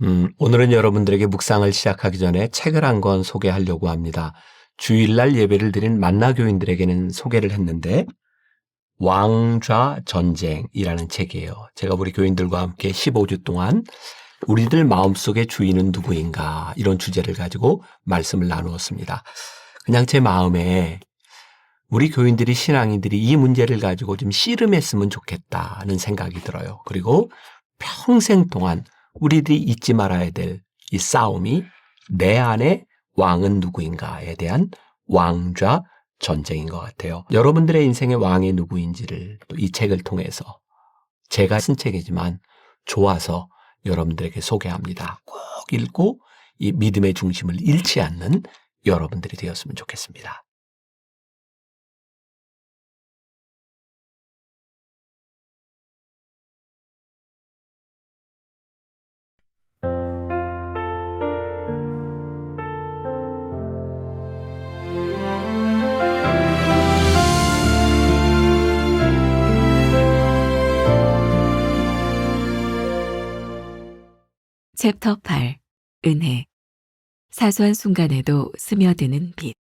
오늘은 여러분들에게 묵상을 시작하기 전에 책을 한 권 소개하려고 합니다. 주일날 예배를 드린 만나교인들에게는 소개를 했는데 왕좌 전쟁이라는 책이에요. 제가 우리 교인들과 함께 15주 동안 우리들 마음속의 주인은 누구인가 이런 주제를 가지고 말씀을 나누었습니다. 그냥 제 마음에 우리 교인들이 신앙인들이 이 문제를 가지고 좀 씨름했으면 좋겠다는 생각이 들어요. 그리고 평생 동안 우리들이 잊지 말아야 될 이 싸움이 내 안에 왕은 누구인가에 대한 왕좌 전쟁인 것 같아요. 여러분들의 인생의 왕이 누구인지를 또 이 책을 통해서 제가 쓴 책이지만 좋아서 여러분들에게 소개합니다. 꼭 읽고 이 믿음의 중심을 잃지 않는 여러분들이 되었으면 좋겠습니다. 챕터 8. 은혜. 사소한 순간에도 스며드는 빛.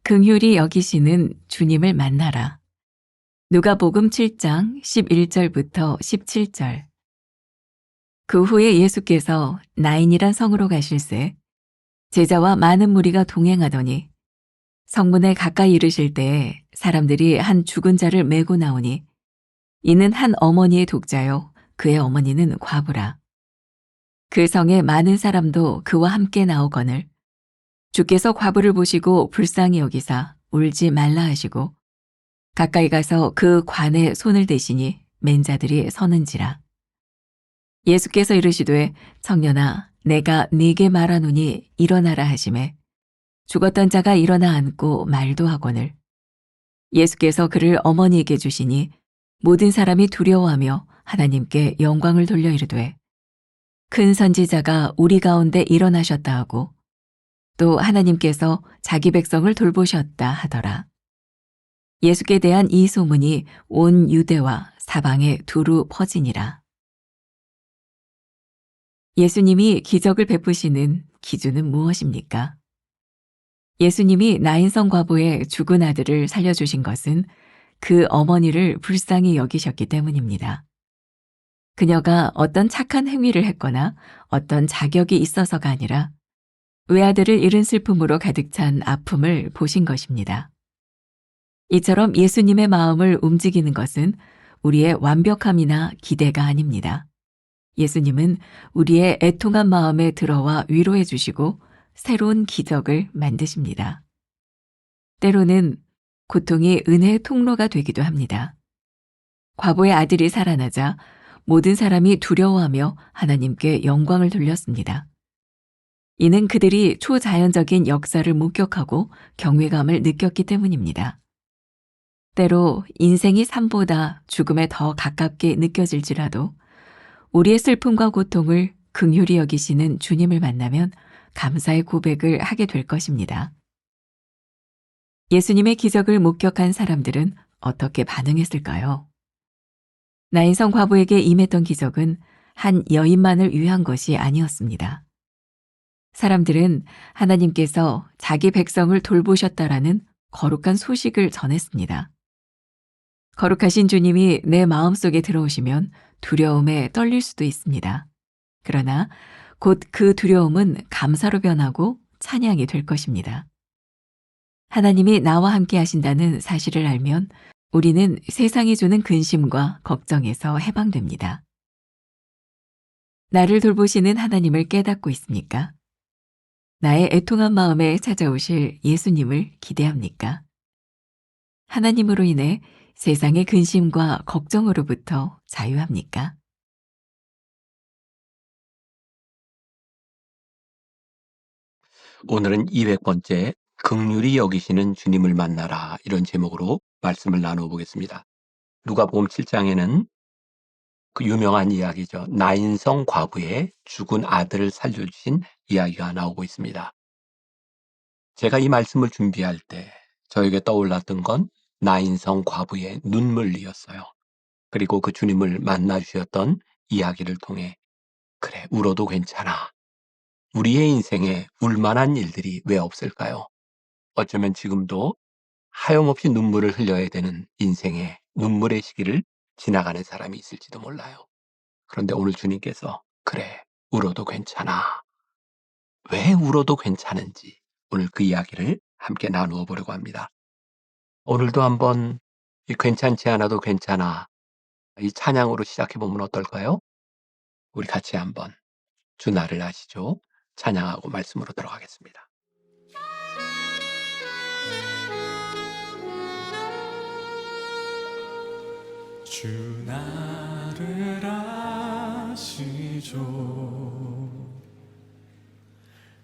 긍휼히 여기시는 주님을 만나라. 누가복음 7장 11절부터 17절. 그 후에 예수께서 나인이란 성으로 가실새 제자와 많은 무리가 동행하더니 성문에 가까이 이르실 때에 사람들이 한 죽은 자를 메고 나오니 이는 한 어머니의 독자요 그의 어머니는 과부라. 그 성에 많은 사람도 그와 함께 나오거늘 주께서 과부를 보시고 불쌍히 여기사 울지 말라 하시고 가까이 가서 그 관에 손을 대시니 맨 자들이 서는지라. 예수께서 이르시되 청년아 내가 네게 말하노니 일어나라 하시매 죽었던 자가 일어나 앉고 말도 하거늘 예수께서 그를 어머니에게 주시니 모든 사람이 두려워하며 하나님께 영광을 돌려 이르되 큰 선지자가 우리 가운데 일어나셨다 하고 또 하나님께서 자기 백성을 돌보셨다 하더라. 예수께 대한 이 소문이 온 유대와 사방에 두루 퍼지니라. 예수님이 기적을 베푸시는 기준은 무엇입니까? 예수님이 나인성 과부의 죽은 아들을 살려주신 것은 그 어머니를 불쌍히 여기셨기 때문입니다. 그녀가 어떤 착한 행위를 했거나 어떤 자격이 있어서가 아니라 외아들을 잃은 슬픔으로 가득 찬 아픔을 보신 것입니다. 이처럼 예수님의 마음을 움직이는 것은 우리의 완벽함이나 기대가 아닙니다. 예수님은 우리의 애통한 마음에 들어와 위로해 주시고 새로운 기적을 만드십니다. 때로는 고통이 은혜의 통로가 되기도 합니다. 과부의 아들이 살아나자 모든 사람이 두려워하며 하나님께 영광을 돌렸습니다. 이는 그들이 초자연적인 역사를 목격하고 경외감을 느꼈기 때문입니다. 때로 인생이 삶보다 죽음에 더 가깝게 느껴질지라도 우리의 슬픔과 고통을 긍휼히 여기시는 주님을 만나면 감사의 고백을 하게 될 것입니다. 예수님의 기적을 목격한 사람들은 어떻게 반응했을까요? 나인성 과부에게 임했던 기적은 한 여인만을 위한 것이 아니었습니다. 사람들은 하나님께서 자기 백성을 돌보셨다라는 거룩한 소식을 전했습니다. 거룩하신 주님이 내 마음속에 들어오시면 두려움에 떨릴 수도 있습니다. 그러나 곧 그 두려움은 감사로 변하고 찬양이 될 것입니다. 하나님이 나와 함께 하신다는 사실을 알면 우리는 세상이 주는 근심과 걱정에서 해방됩니다. 나를 돌보시는 하나님을 깨닫고 있습니까? 나의 애통한 마음에 찾아오실 예수님을 기대합니까? 하나님으로 인해 세상의 근심과 걱정으로부터 자유합니까? 오늘은 200번째 긍휼히 여기시는 주님을 만나라 이런 제목으로 말씀을 나누어 보겠습니다. 누가복음 7장에는 그 유명한 이야기죠. 나인성 과부의 죽은 아들을 살려주신 이야기가 나오고 있습니다. 제가 이 말씀을 준비할 때 저에게 떠올랐던 건 나인성 과부의 눈물이었어요. 그리고 그 주님을 만나 주셨던 이야기를 통해 그래, 울어도 괜찮아. 우리의 인생에 울만한 일들이 왜 없을까요? 어쩌면 지금도 하염없이 눈물을 흘려야 되는 인생의 눈물의 시기를 지나가는 사람이 있을지도 몰라요. 그런데 오늘 주님께서 그래, 울어도 괜찮아. 왜 울어도 괜찮은지 오늘 그 이야기를 함께 나누어 보려고 합니다. 오늘도 한번 이 괜찮지 않아도 괜찮아. 이 찬양으로 시작해 보면 어떨까요? 우리 같이 한번 주 나를 아시죠? 찬양하고 말씀으로 들어가겠습니다. 주 나를 아시죠.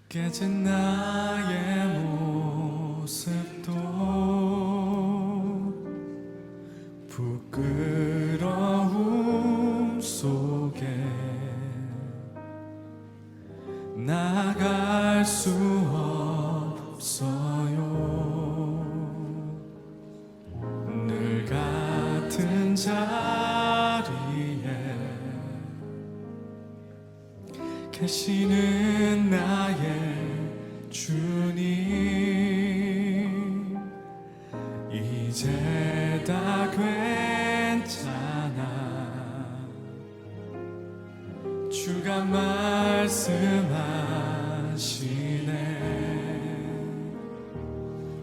깨진 나의 모습도 부끄러움 속에 나갈 수 없어요. 늘 같은 자리에 계시는 나의 주님, 이제 다 괜찮아. 주가 말씀하시네.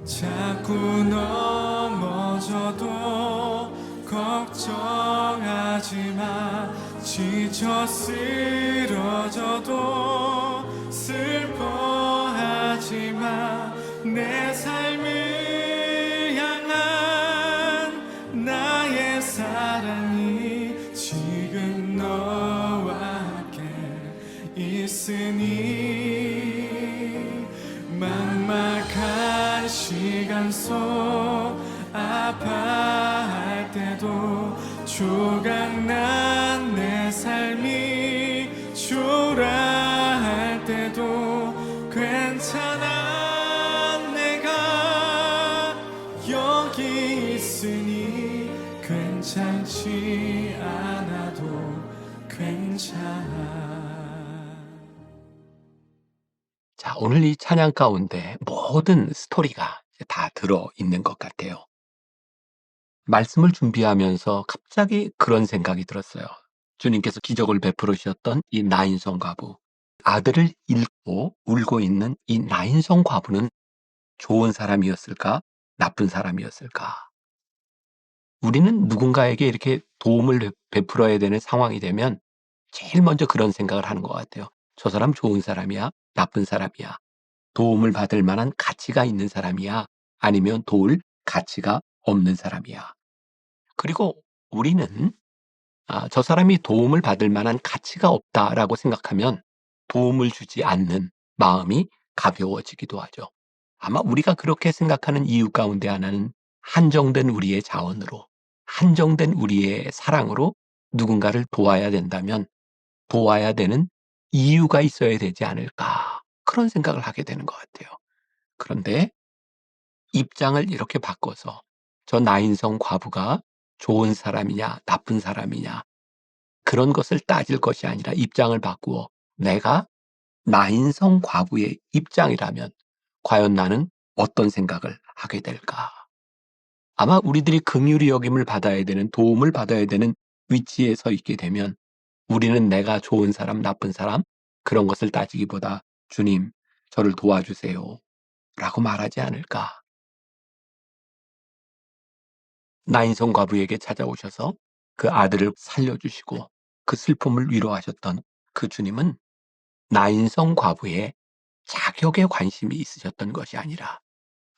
자꾸 넘어져도 걱정하지 마. 지쳐 쓰러져도 슬퍼하지 마. 내 삶을 향한 나의 사랑이 지금 너와 함께 있으니 막막한 시간 속 아파할 때도 조각난 내 삶이 초라할 때도 괜찮아. 내가 여기 있으니 괜찮지 않아도 괜찮아. 자, 오늘 이 찬양 가운데 모든 스토리가 다 들어있는 것 같아요. 말씀을 준비하면서 갑자기 그런 생각이 들었어요. 주님께서 기적을 베풀으셨던 이 나인성 과부, 아들을 잃고 울고 있는 이 나인성 과부는 좋은 사람이었을까? 나쁜 사람이었을까? 우리는 누군가에게 이렇게 도움을 베풀어야 되는 상황이 되면 제일 먼저 그런 생각을 하는 것 같아요. 저 사람 좋은 사람이야? 나쁜 사람이야? 도움을 받을 만한 가치가 있는 사람이야? 아니면 도울 가치가 없는 사람이야? 그리고 우리는 저 사람이 도움을 받을 만한 가치가 없다라고 생각하면 도움을 주지 않는 마음이 가벼워지기도 하죠. 아마 우리가 그렇게 생각하는 이유 가운데 하나는 한정된 우리의 자원으로, 한정된 우리의 사랑으로 누군가를 도와야 된다면 도와야 되는 이유가 있어야 되지 않을까, 그런 생각을 하게 되는 것 같아요. 그런데 입장을 이렇게 바꿔서 저 나인성 과부가 좋은 사람이냐 나쁜 사람이냐 그런 것을 따질 것이 아니라 입장을 바꾸어 내가 나인성 과부의 입장이라면 과연 나는 어떤 생각을 하게 될까? 아마 우리들이 긍휼히 여김을 받아야 되는, 도움을 받아야 되는 위치에 서 있게 되면 우리는 내가 좋은 사람 나쁜 사람 그런 것을 따지기보다 주님 저를 도와주세요 라고 말하지 않을까? 나인성 과부에게 찾아오셔서 그 아들을 살려주시고 그 슬픔을 위로하셨던 그 주님은 나인성 과부의 자격에 관심이 있으셨던 것이 아니라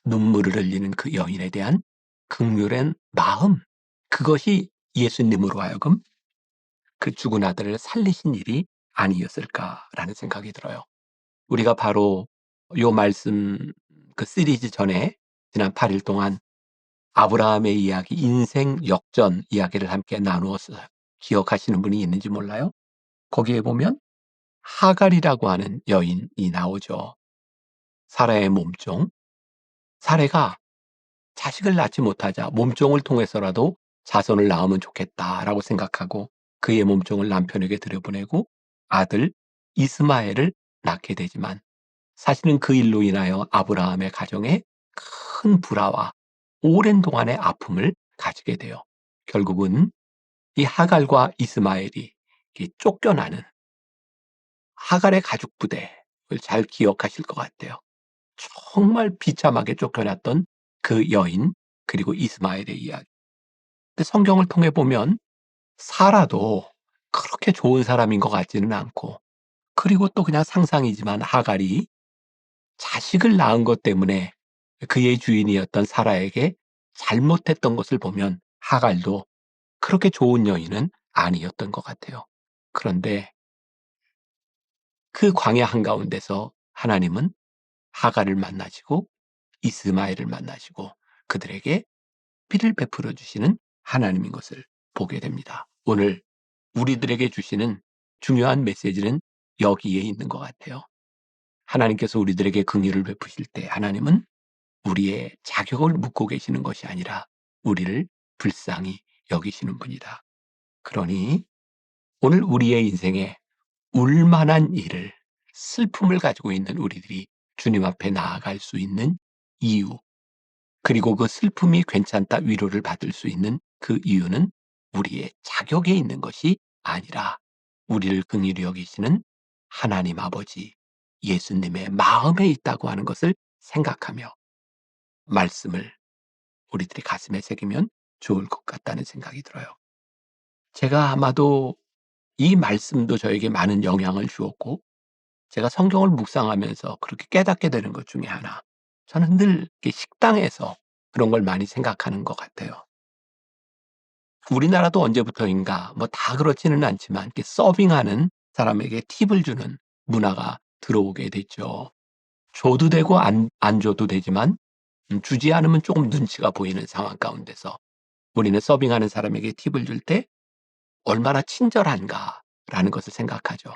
눈물을 흘리는 그 여인에 대한 긍휼한 마음, 그것이 예수님으로 하여금 그 죽은 아들을 살리신 일이 아니었을까라는 생각이 들어요. 우리가 바로 요 말씀 그 시리즈 전에 지난 8일 동안 아브라함의 이야기, 인생 역전 이야기를 함께 나누어서 기억하시는 분이 있는지 몰라요? 거기에 보면 하갈이라고 하는 여인이 나오죠. 사라의 몸종. 사라가 자식을 낳지 못하자 몸종을 통해서라도 자손을 낳으면 좋겠다라고 생각하고 그의 몸종을 남편에게 들여보내고 아들 이스마엘을 낳게 되지만 사실은 그 일로 인하여 아브라함의 가정에 큰 불화와 오랜 동안의 아픔을 가지게 돼요. 결국은 이 하갈과 이스마엘이 쫓겨나는 하갈의 가죽 부대를 잘 기억하실 것 같아요. 정말 비참하게 쫓겨났던 그 여인 그리고 이스마엘의 이야기. 근데 성경을 통해 보면 사라도 그렇게 좋은 사람인 것 같지는 않고 그리고 또 그냥 상상이지만 하갈이 자식을 낳은 것 때문에 그의 주인이었던 사라에게 잘못했던 것을 보면 하갈도 그렇게 좋은 여인은 아니었던 것 같아요. 그런데 그 광야 한가운데서 하나님은 하갈을 만나시고 이스마엘을 만나시고 그들에게 피를 베풀어 주시는 하나님인 것을 보게 됩니다. 오늘 우리들에게 주시는 중요한 메시지는 여기에 있는 것 같아요. 하나님께서 우리들에게 긍휼을 베푸실 때 하나님은 우리의 자격을 묻고 계시는 것이 아니라 우리를 불쌍히 여기시는 분이다. 그러니 오늘 우리의 인생에 울만한 일을 슬픔을 가지고 있는 우리들이 주님 앞에 나아갈 수 있는 이유 그리고 그 슬픔이 괜찮다 위로를 받을 수 있는 그 이유는 우리의 자격에 있는 것이 아니라 우리를 긍휼히 여기시는 하나님 아버지 예수님의 마음에 있다고 하는 것을 생각하며 말씀을 우리들이 가슴에 새기면 좋을 것 같다는 생각이 들어요. 제가 아마도 이 말씀도 저에게 많은 영향을 주었고 제가 성경을 묵상하면서 그렇게 깨닫게 되는 것 중에 하나. 저는 늘 이렇게 식당에서 그런 걸 많이 생각하는 것 같아요. 우리나라도 언제부터인가 뭐 다 그렇지는 않지만 이렇게 서빙하는 사람에게 팁을 주는 문화가 들어오게 됐죠. 줘도 되고 안 줘도 되지만 주지 않으면 조금 눈치가 보이는 상황 가운데서 우리는 서빙하는 사람에게 팁을 줄 때 얼마나 친절한가라는 것을 생각하죠.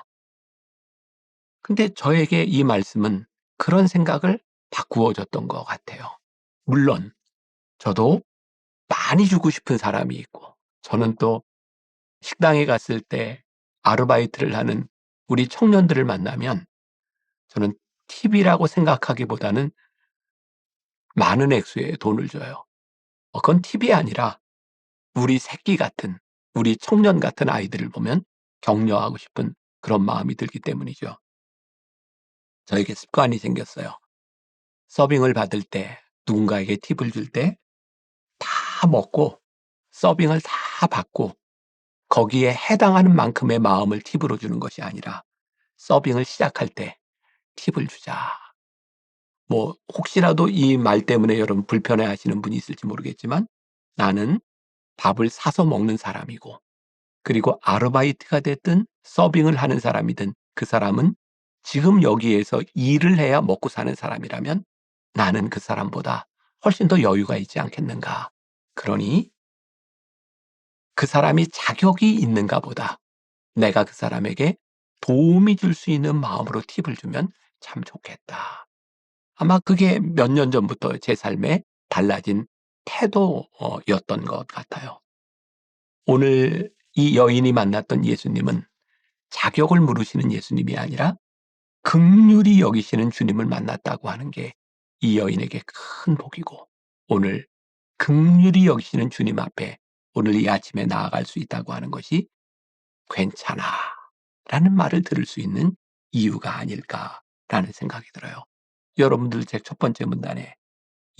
근데 저에게 이 말씀은 그런 생각을 바꾸어 줬던 것 같아요. 물론 저도 많이 주고 싶은 사람이 있고 저는 또 식당에 갔을 때 아르바이트를 하는 우리 청년들을 만나면 저는 팁이라고 생각하기보다는 많은 액수의 돈을 줘요. 그건 팁이 아니라 우리 새끼 같은 우리 청년 같은 아이들을 보면 격려하고 싶은 그런 마음이 들기 때문이죠. 저에게 습관이 생겼어요. 서빙을 받을 때 누군가에게 팁을 줄 때 다 먹고 서빙을 다 받고 거기에 해당하는 만큼의 마음을 팁으로 주는 것이 아니라 서빙을 시작할 때 팁을 주자. 뭐 혹시라도 이 말 때문에 여러분 불편해하시는 분이 있을지 모르겠지만 나는 밥을 사서 먹는 사람이고 그리고 아르바이트가 됐든 서빙을 하는 사람이든 그 사람은 지금 여기에서 일을 해야 먹고 사는 사람이라면 나는 그 사람보다 훨씬 더 여유가 있지 않겠는가. 그러니 그 사람이 자격이 있는가 보다 내가 그 사람에게 도움이 줄 수 있는 마음으로 팁을 주면 참 좋겠다. 아마 그게 몇 년 전부터 제 삶에 달라진 태도였던 것 같아요. 오늘 이 여인이 만났던 예수님은 자격을 물으시는 예수님이 아니라 긍휼히 여기시는 주님을 만났다고 하는 게 이 여인에게 큰 복이고 오늘 긍휼히 여기시는 주님 앞에 오늘 이 아침에 나아갈 수 있다고 하는 것이 괜찮아 라는 말을 들을 수 있는 이유가 아닐까라는 생각이 들어요. 여러분들 제 첫 번째 문단에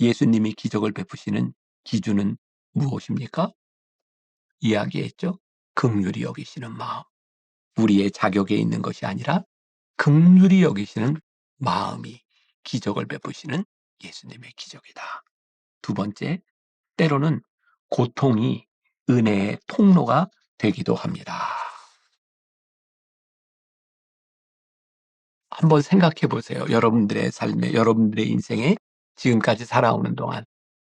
예수님이 기적을 베푸시는 기준은 무엇입니까? 이야기했죠. 긍휼히 여기시는 마음. 우리의 자격에 있는 것이 아니라 긍휼히 여기시는 마음이 기적을 베푸시는 예수님의 기적이다. 두 번째, 때로는 고통이 은혜의 통로가 되기도 합니다. 한번 생각해 보세요. 여러분들의 삶에, 여러분들의 인생에 지금까지 살아오는 동안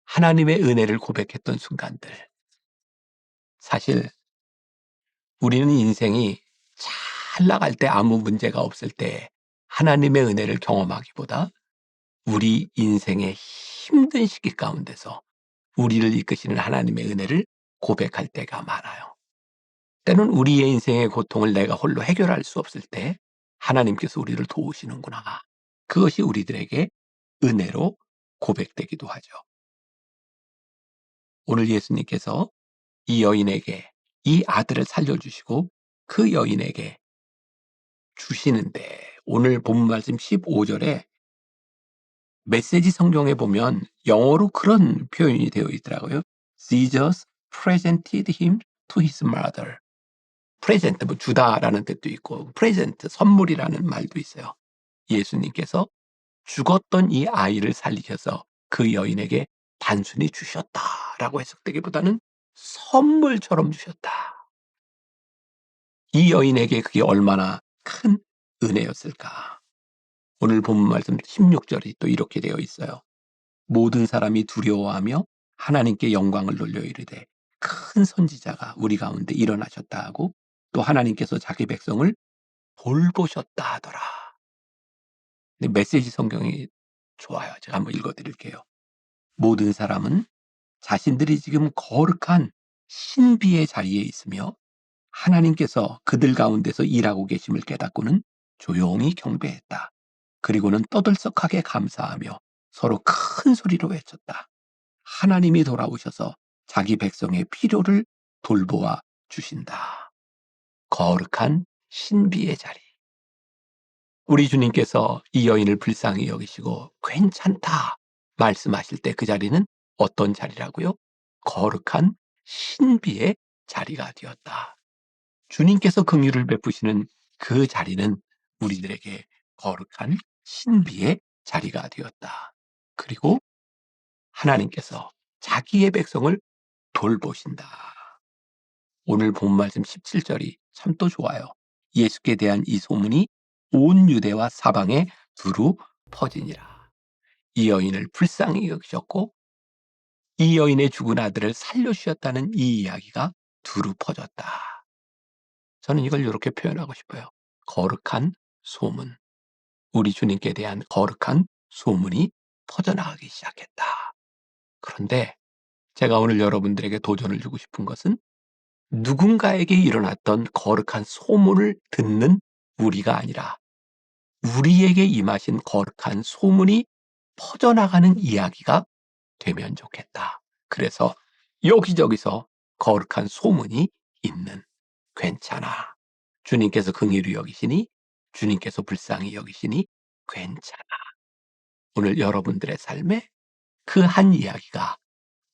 하나님의 은혜를 고백했던 순간들. 사실 우리는 인생이 잘 나갈 때 아무 문제가 없을 때 하나님의 은혜를 경험하기보다 우리 인생의 힘든 시기 가운데서 우리를 이끄시는 하나님의 은혜를 고백할 때가 많아요. 때는 우리의 인생의 고통을 내가 홀로 해결할 수 없을 때 하나님께서 우리를 도우시는구나. 그것이 우리들에게 은혜로 고백되기도 하죠. 오늘 예수님께서 이 여인에게 이 아들을 살려주시고 그 여인에게 주시는데 오늘 본문 말씀 15절에 메시지 성경에 보면 영어로 그런 표현이 되어 있더라고요. Jesus presented him to his mother. present, 뭐 주다라는 뜻도 있고 present, 선물이라는 말도 있어요. 예수님께서 죽었던 이 아이를 살리셔서 그 여인에게 단순히 주셨다라고 해석되기보다는 선물처럼 주셨다. 이 여인에게 그게 얼마나 큰 은혜였을까. 오늘 본문 말씀 16절이 또 이렇게 되어 있어요. 모든 사람이 두려워하며 하나님께 영광을 돌려 이르되 큰 선지자가 우리 가운데 일어나셨다 하고 또 하나님께서 자기 백성을 돌보셨다 하더라. 근데 메시지 성경이 좋아요. 제가 한번 읽어드릴게요. 모든 사람은 자신들이 지금 거룩한 신비의 자리에 있으며 하나님께서 그들 가운데서 일하고 계심을 깨닫고는 조용히 경배했다. 그리고는 떠들썩하게 감사하며 서로 큰 소리로 외쳤다. 하나님이 돌아오셔서 자기 백성의 필요를 돌보아 주신다. 거룩한 신비의 자리. 우리 주님께서 이 여인을 불쌍히 여기시고 괜찮다 말씀하실 때 그 자리는 어떤 자리라고요? 거룩한 신비의 자리가 되었다. 주님께서 긍휼을 베푸시는 그 자리는 우리들에게 거룩한 신비의 자리가 되었다. 그리고 하나님께서 자기의 백성을 돌보신다. 오늘 본 말씀 17절이 참 또 좋아요. 예수께 대한 이 소문이 온 유대와 사방에 두루 퍼지니라. 이 여인을 불쌍히 여기셨고 이 여인의 죽은 아들을 살려주셨다는 이 이야기가 두루 퍼졌다. 저는 이걸 이렇게 표현하고 싶어요. 거룩한 소문. 우리 주님께 대한 거룩한 소문이 퍼져나가기 시작했다. 그런데 제가 오늘 여러분들에게 도전을 주고 싶은 것은 누군가에게 일어났던 거룩한 소문을 듣는 우리가 아니라 우리에게 임하신 거룩한 소문이 퍼져나가는 이야기가 되면 좋겠다. 그래서 여기저기서 거룩한 소문이 있는, 괜찮아. 주님께서 긍휼히 여기시니, 주님께서 불쌍히 여기시니 괜찮아. 오늘 여러분들의 삶에 그 한 이야기가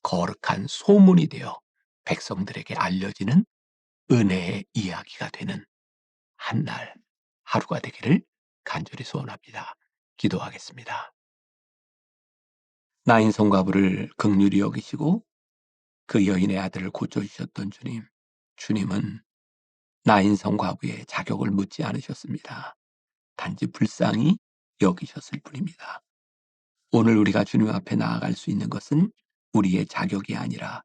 거룩한 소문이 되어 백성들에게 알려지는 은혜의 이야기가 되는 한날, 하루가 되기를 간절히 소원합니다. 기도하겠습니다. 나인 성과부를 긍휼히 여기시고 그 여인의 아들을 고쳐주셨던 주님, 주님은 나인 성과부의 자격을 묻지 않으셨습니다. 단지 불쌍히 여기셨을 뿐입니다. 오늘 우리가 주님 앞에 나아갈 수 있는 것은 우리의 자격이 아니라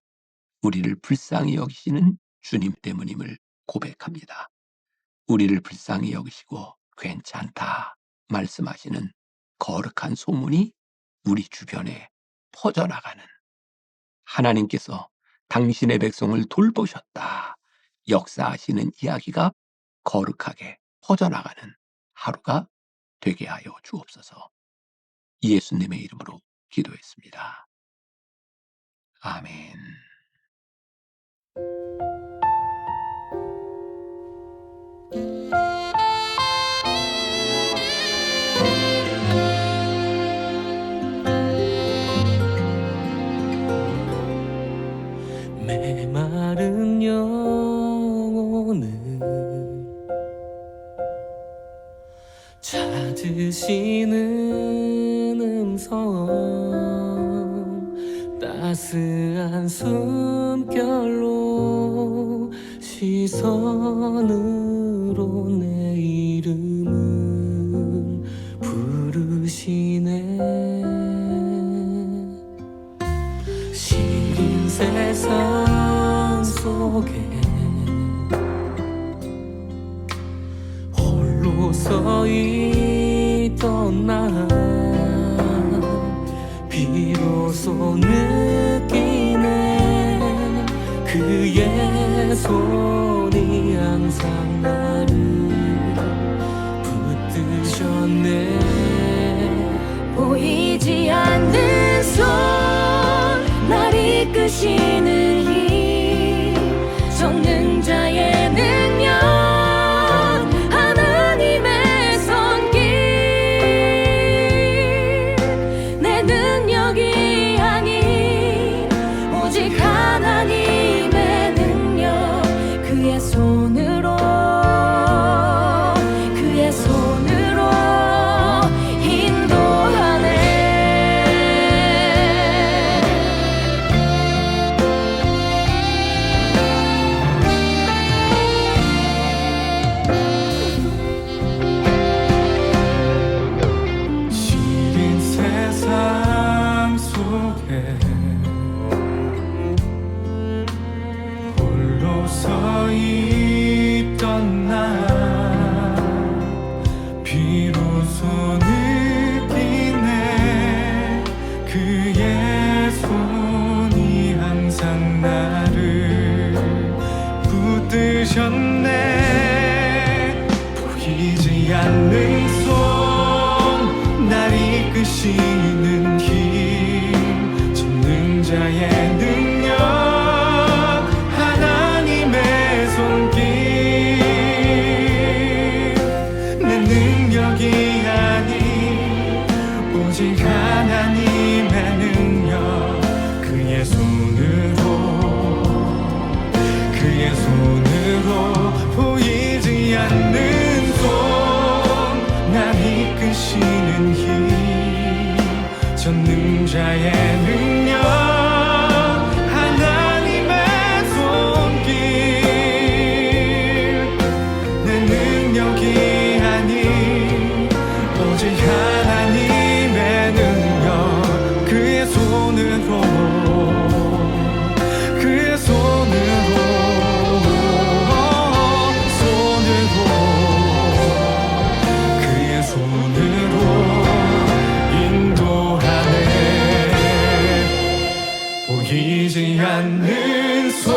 우리를 불쌍히 여기시는 주님 때문임을 고백합니다. 우리를 불쌍히 여기시고 괜찮다 말씀하시는 거룩한 소문이 우리 주변에 퍼져나가는, 하나님께서 당신의 백성을 돌보셨다 역사하시는 이야기가 거룩하게 퍼져나가는 하루가 되게 하여 주옵소서. 예수님의 이름으로 기도했습니다. 아멘. 메마른 영혼을 찾으시는 음성, 따스한 숨결로 시선으로 내 이름을 부르시네. 시린 세상 속에 홀로 서 있던 나 비로소 느끼네 그의 손이 손이 항상 나를 붙드셨네. 보이지 않는 손, 날 이끄시는 힘, 전능자의 능력, 하나님의 손길. 내 능력이 아닌 오직 하나님의 능력, 그의 손으로, 그의 손으로 인도하네. 시린 세상 속에 홀로 서 있던 나 비로소 느끼네. 그의 손이 항상 나를 붙드셨네. 보이지 않는 손, 날 이끄시는 힘, 전능자의 능력, 하나님의 손길. 내 능력이 아닌 오직 하나님의 능력, 그의 손으로, 그의 손으로 보이지 않는 손, 날 이끄시는 힘, 전능자의 능력, 하나님의 손길. 내 능력이 아닌 오직 하나님의 능력, 그의 손으로, 그의 손으로, 그의 손으로 인도하네. 보이지 않는 손.